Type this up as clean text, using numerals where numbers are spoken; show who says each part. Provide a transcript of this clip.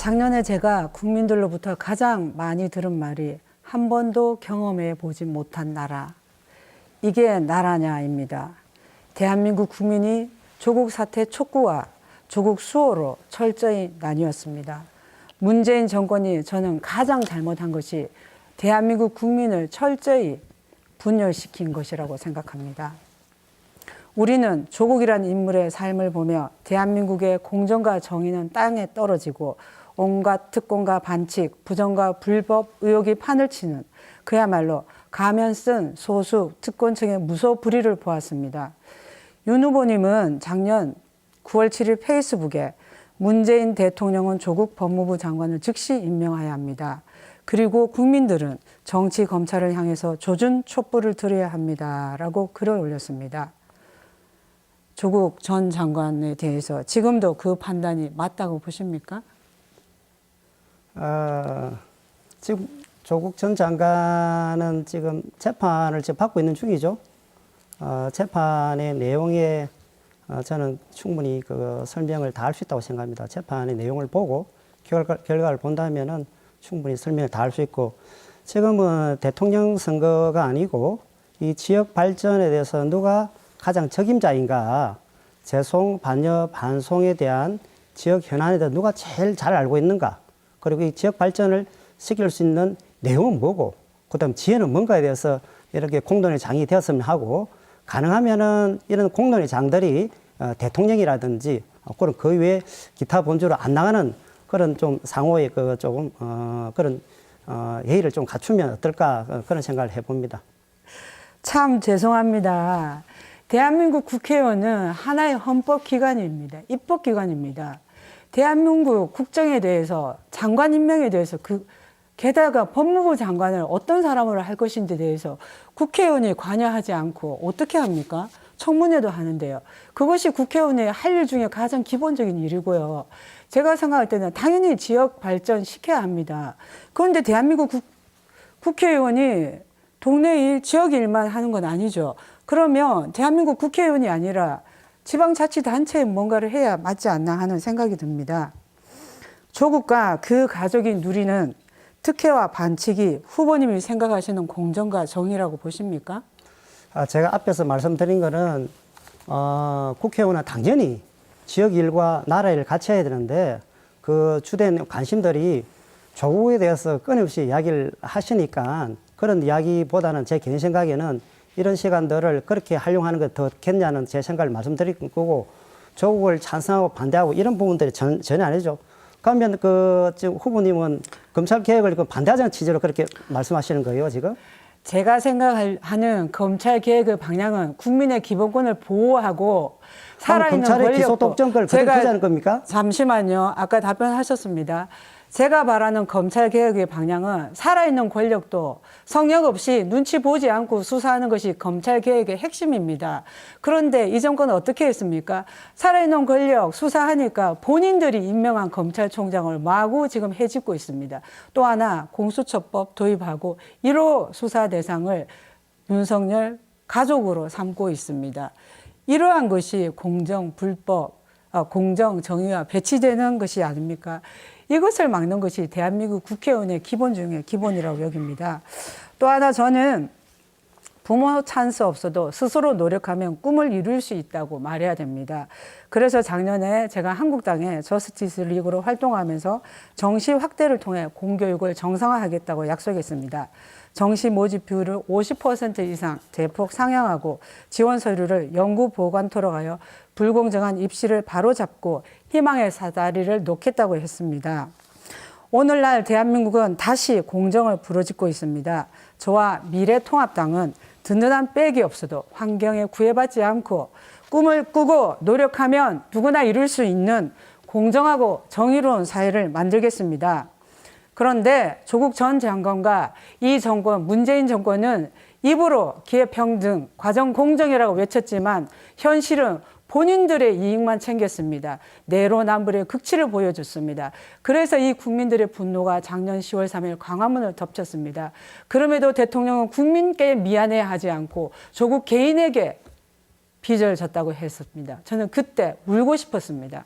Speaker 1: 작년에 제가 국민들로부터 가장 많이 들은 말이 한 번도 경험해 보지 못한 나라. 이게 나라냐입니다. 대한민국 국민이 조국 사태 촉구와 조국 수호로 철저히 나뉘었습니다. 문재인 정권이 저는 가장 잘못한 것이 대한민국 국민을 철저히 분열시킨 것이라고 생각합니다. 우리는 조국이란 인물의 삶을 보며 대한민국의 공정과 정의는 땅에 떨어지고 온갖 특권과 반칙, 부정과 불법 의혹이 판을 치는 그야말로 가면 쓴 소수 특권층의 무소불위를 보았습니다. 윤 후보님은 작년 9월 7일 페이스북에 문재인 대통령은 조국 법무부 장관을 즉시 임명해야 합니다. 그리고 국민들은 정치 검찰을 향해서 조준 촛불을 들어야 합니다. 라고 글을 올렸습니다. 조국 전 장관에 대해서 지금도 그 판단이 맞다고 보십니까?
Speaker 2: 지금 조국 전 장관은 지금 재판을 지금 받고 있는 중이죠. 재판의 내용에 저는 충분히 그 설명을 다 할 수 있다고 생각합니다. 재판의 내용을 보고 결과를 본다면은 충분히 설명을 다 할 수 있고, 지금은 대통령 선거가 아니고 이 지역 발전에 대해서 누가 가장 적임자인가, 재송, 반여, 반송에 대한 지역 현안에 대해서 누가 제일 잘 알고 있는가, 그리고 이 지역 발전을 시킬 수 있는 내용은 뭐고, 그 다음 지혜는 뭔가에 대해서 이렇게 공론의 장이 되었으면 하고, 가능하면은 이런 공론의 장들이 대통령이라든지 그런 그 외에 기타 본주로 안 나가는 그런 좀 상호의 그 조금 그런 예의를 좀 갖추면 어떨까, 그런 생각을 해봅니다.
Speaker 1: 참 죄송합니다. 대한민국 국회의원은 하나의 헌법기관입니다. 입법기관입니다. 대한민국 국정에 대해서, 장관 임명에 대해서, 게다가 법무부 장관을 어떤 사람으로 할 것인지에 대해서 국회의원이 관여하지 않고 어떻게 합니까? 청문회도 하는데요. 그것이 국회의원의 할 일 중에 가장 기본적인 일이고요. 제가 생각할 때는 당연히 지역 발전 시켜야 합니다. 그런데 대한민국 국회의원이 동네 일, 지역 일만 하는 건 아니죠. 그러면 대한민국 국회의원이 아니라 지방자치단체에 뭔가를 해야 맞지 않나 하는 생각이 듭니다. 조국과 그 가족이 누리는 특혜와 반칙이 후보님이 생각하시는 공정과 정의라고 보십니까?
Speaker 2: 제가 앞에서 말씀드린 거는 국회의원은 당연히 지역 일과 나라 일을 같이 해야 되는데, 그 주된 관심들이 조국에 대해서 끊임없이 이야기를 하시니까 그런 이야기보다는 제 개인 생각에는 이런 시간들을 그렇게 활용하는 게 더 겠냐는 제 생각을 말씀드릴 거고, 조국을 찬성하고 반대하고 이런 부분들이 전혀 아니죠. 그러면 지금 후보님은 검찰 개혁을 반대하자는 취지로 그렇게 말씀하시는 거예요, 지금?
Speaker 1: 제가 생각하는 검찰 개혁의 방향은 국민의 기본권을 보호하고 살아있는
Speaker 2: 검찰의 기소 독점권을 그대로 두자는 겁니까?
Speaker 1: 잠시만요. 아까 답변하셨습니다. 제가 바라는 검찰 개혁의 방향은 살아있는 권력도 성역 없이 눈치 보지 않고 수사하는 것이 검찰 개혁의 핵심입니다. 그런데 이 정권은 어떻게 했습니까? 살아있는 권력 수사하니까 본인들이 임명한 검찰총장을 마구 지금 해집고 있습니다. 또 하나 공수처법 도입하고 1호 수사 대상을 윤석열 가족으로 삼고 있습니다. 이러한 것이 공정, 불법, 공정, 정의와 배치되는 것이 아닙니까? 이것을 막는 것이 대한민국 국회의원의 기본 중에 기본이라고 여깁니다. 또 하나 저는 부모 찬스 없어도 스스로 노력하면 꿈을 이룰 수 있다고 말해야 됩니다. 그래서 작년에 제가 한국당의 저스티스 리그로 활동하면서 정시 확대를 통해 공교육을 정상화하겠다고 약속했습니다. 정시 모집 비율을 50% 이상 대폭 상향하고 지원 서류를 연구 보관토록 하여 불공정한 입시를 바로잡고 희망의 사다리를 놓겠다고 했습니다. 오늘날 대한민국은 다시 공정을 부르짖고 있습니다. 저와 미래통합당은 든든한 백이 없어도 환경에 구애받지 않고 꿈을 꾸고 노력하면 누구나 이룰 수 있는 공정하고 정의로운 사회를 만들겠습니다. 그런데 조국 전 장관과 이 정권, 문재인 정권은 입으로 기회평등, 과정공정이라고 외쳤지만 현실은 본인들의 이익만 챙겼습니다. 내로남불의 극치를 보여줬습니다. 그래서 이 국민들의 분노가 작년 10월 3일 광화문을 덮쳤습니다. 그럼에도 대통령은 국민께 미안해하지 않고 조국 개인에게 빚을 졌다고 했습니다. 저는 그때 울고 싶었습니다.